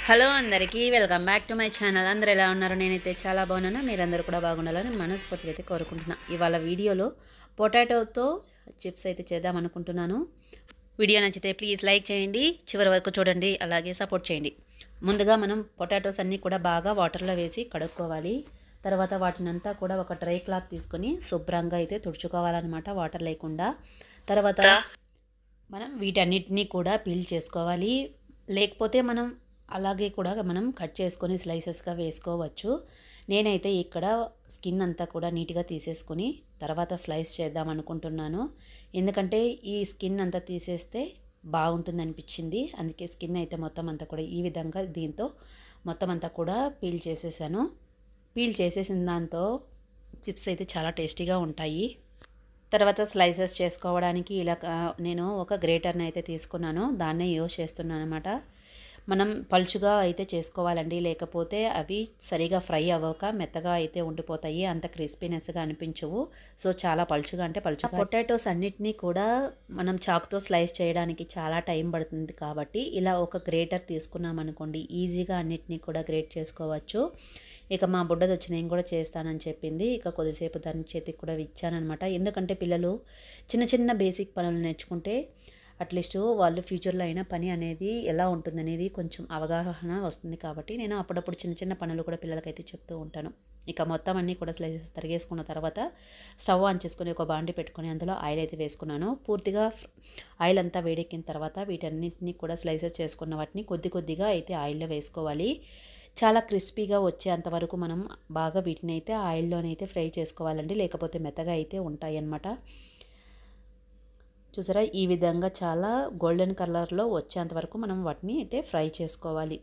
Hello అందరికీ welcome back to my channel. అందరూ ఎలా ఉన్నారు? నేనైతే చాలా బాగున్నాను. మీరందరూ కూడా బాగుండాలని మనస్ఫూర్తిగా అయితే కోరుకుంటున్నా. ఇవాళ వీడియోలో పొటాటోతో చిప్స్ అయితే చేద్దాం అనుకుంటున్నాను. వీడియో నచ్చితే ప్లీజ్ లైక్ చేయండి, చివరి వరకు చూడండి, అలాగే సపోర్ట్ చేయండి. ముందుగా మనం పొటాటోస్ అన్నీ కూడా బాగా వాటర్లో వేసి కడుక్కోవాలి. తర్వాత వాటినంతా కూడా ఒక డ్రై క్లాత్ తీసుకొని శుభ్రంగా అయితే తుడుచుకోవాలన్నమాట, వాటర్ లేకుండా. తర్వాత మనం వీటన్నిటినీ కూడా పీల్ చేసుకోవాలి. లేకపోతే మనం అలాగే కూడా మనం కట్ చేసుకొని స్లైసెస్గా వేసుకోవచ్చు. నేనైతే ఇక్కడ స్కిన్ అంతా కూడా నీట్గా తీసేసుకొని తర్వాత స్లైస్ చేద్దాం అనుకుంటున్నాను. ఎందుకంటే ఈ స్కిన్ అంతా తీసేస్తే బాగుంటుంది అనిపించింది. అందుకే స్కిన్ అయితే మొత్తం అంతా కూడా ఈ విధంగా దీంతో మొత్తం అంతా కూడా పీల్ చేసేసాను. పీల్ చేసేసిన దాంతో చిప్స్ అయితే చాలా టేస్టీగా ఉంటాయి. తర్వాత స్లైసెస్ చేసుకోవడానికి ఇలా నేను ఒక గ్రేటర్ని అయితే తీసుకున్నాను, దాన్నే యూజ్ చేస్తున్నాను అనమాట. మనం పలుచుగా అయితే చేసుకోవాలండి, లేకపోతే అవి సరిగా ఫ్రై అవ్వక మెత్తగా అయితే ఉండిపోతాయి, అంత క్రిస్పీనెస్గా అనిపించవు. సో చాలా పలుచుగా అంటే పలుచుగా. పొటాటోస్ అన్నిటినీ కూడా మనం చాకుతో స్లైస్ చేయడానికి చాలా టైం పడుతుంది కాబట్టి ఇలా ఒక గ్రేటర్ తీసుకున్నాం అనుకోండి, ఈజీగా అన్నిటినీ కూడా గ్రేట్ చేసుకోవచ్చు. ఇక మా బుడ్డది వచ్చి నేను కూడా చేస్తానని చెప్పింది. ఇక కొద్దిసేపు దాని చేతికి కూడా ఇచ్చానమాట. ఎందుకంటే పిల్లలు చిన్న చిన్న బేసిక్ పనులు నేర్చుకుంటే అట్లీస్ట్ వాళ్ళు ఫ్యూచర్లో అయినా పని అనేది ఎలా ఉంటుందనేది కొంచెం అవగాహన వస్తుంది. కాబట్టి నేను అప్పుడప్పుడు చిన్న చిన్న పనులు కూడా పిల్లలకైతే చెప్తూ ఉంటాను. ఇక మొత్తం అన్నీ కూడా స్లైసెస్ తరిగేసుకున్న తర్వాత స్టవ్ ఆన్ చేసుకొని ఒక బాండి పెట్టుకొని అందులో ఆయిల్ అయితే వేసుకున్నాను. పూర్తిగా ఆయిల్ అంతా వేడెక్కిన తర్వాత వీటన్నిటిని కూడా స్లైసెస్ చేసుకున్న వాటిని కొద్ది కొద్దిగా అయితే ఆయిల్లో వేసుకోవాలి. చాలా క్రిస్పీగా వచ్చేంతవరకు మనం బాగా వీటిని అయితే ఆయిల్లోనైతే ఫ్రై చేసుకోవాలండి, లేకపోతే మెత్తగా అయితే ఉంటాయి అన్నమాట. చూసారా, ఈ విధంగా చాలా గోల్డెన్ కలర్లో వచ్చేంతవరకు మనం వాటిని అయితే ఫ్రై చేసుకోవాలి.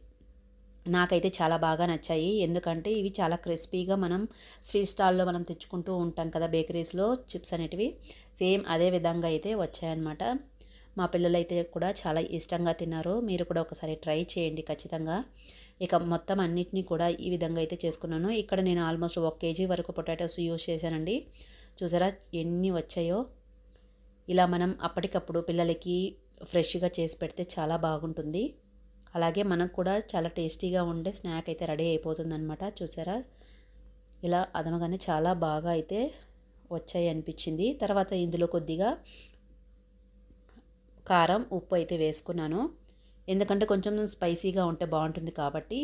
నాకైతే చాలా బాగా నచ్చాయి, ఎందుకంటే ఇవి చాలా క్రిస్పీగా మనం స్వీట్ స్టాల్లో మనం తెచ్చుకుంటూ ఉంటాం కదా బేకరీస్లో చిప్స్ అనేటివి, సేమ్ అదే విధంగా అయితే వచ్చాయన్నమాట. మా పిల్లలైతే కూడా చాలా ఇష్టంగా తిన్నారు. మీరు కూడా ఒకసారి ట్రై చేయండి ఖచ్చితంగా. ఇక మొత్తం అన్నిటినీ కూడా ఈ విధంగా అయితే చేసుకున్నాను. ఇక్కడ నేను ఆల్మోస్ట్ 1 kg వరకు పొటాటోస్ యూజ్ చేశానండి. చూసారా ఎన్ని వచ్చాయో. ఇలా మనం అప్పటికప్పుడు పిల్లలకి ఫ్రెష్గా చేసి పెడితే చాలా బాగుంటుంది. అలాగే మనకు కూడా చాలా టేస్టీగా ఉండే స్నాక్ అయితే రెడీ అయిపోతుంది అనమాట. చూసారా, ఇలా అదమగానే చాలా బాగా అయితే వచ్చాయి అనిపించింది. తర్వాత ఇందులో కొద్దిగా కారం, ఉప్పు అయితే వేసుకున్నాను. ఎందుకంటే కొంచెం స్పైసీగా ఉంటే బాగుంటుంది కాబట్టి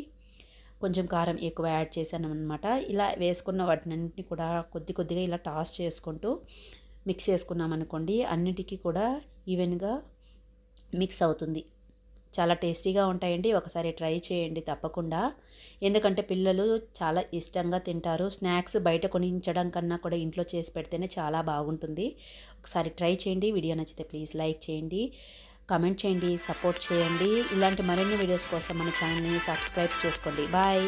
కొంచెం కారం ఎక్కువ యాడ్ చేశాను అనమాట. ఇలా వేసుకున్న వాటినన్నింటినీ కూడా కొద్ది కొద్దిగా ఇలా టాస్ చేసుకుంటూ మిక్స్ చేసుకున్నాం అనుకోండి, అన్నిటికీ కూడా ఈవెన్గా మిక్స్ అవుతుంది. చాలా టేస్టీగా ఉంటాయండి. ఒకసారి ట్రై చేయండి తప్పకుండా, ఎందుకంటే పిల్లలు చాలా ఇష్టంగా తింటారు. స్నాక్స్ బయట కొనించడం కన్నా కూడా ఇంట్లో చేసి పెడితేనే చాలా బాగుంటుంది. ఒకసారి ట్రై చేయండి. వీడియో నచ్చితే ప్లీజ్ లైక్ చేయండి, కామెంట్ చేయండి, సపోర్ట్ చేయండి. ఇలాంటి మరిన్ని వీడియోస్ కోసం మన ఛానల్ని సబ్స్క్రైబ్ చేసుకోండి. బాయ్.